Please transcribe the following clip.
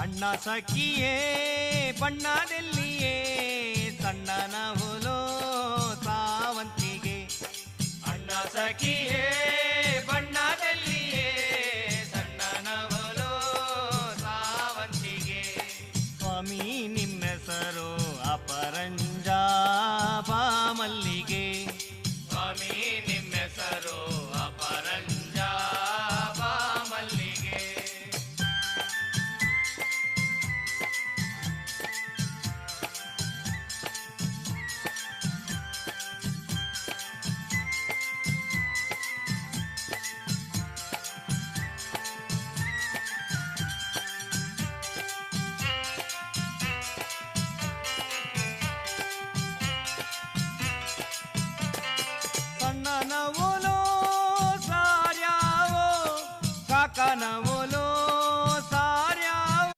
ಅಣ್ಣ ಸಖಿಯೇ ಬಣ್ಣದೆಲ್ಲಿಯೇ ಸಣ್ಣನ ಹುಲೋ ಸಾವಂತಿಗೆ. ಅಣ್ಣ ಸಖಿಯೇ ಬಣ್ಣದೆಲ್ಲಿಯೇ ಸಣ್ಣನ ಹುಲೋ ಸಾವಂತಿಗೆ. ಸ್ವಾಮಿ ನಿಮ್ಮೆಸರು ಅಪರಂಜ ಬಾಮಲ್ಲಿಗೆ. ಸ್ವಾಮಿ ನಿಮ್ಮೆಸರು ಅಪರಂಜ ಬಾಮಲ್ಲಿಗೆ. ಸಣ್ಣನವುಲೋ ಸಾರ್ಯಾವೋ ಕಾಕನವೋ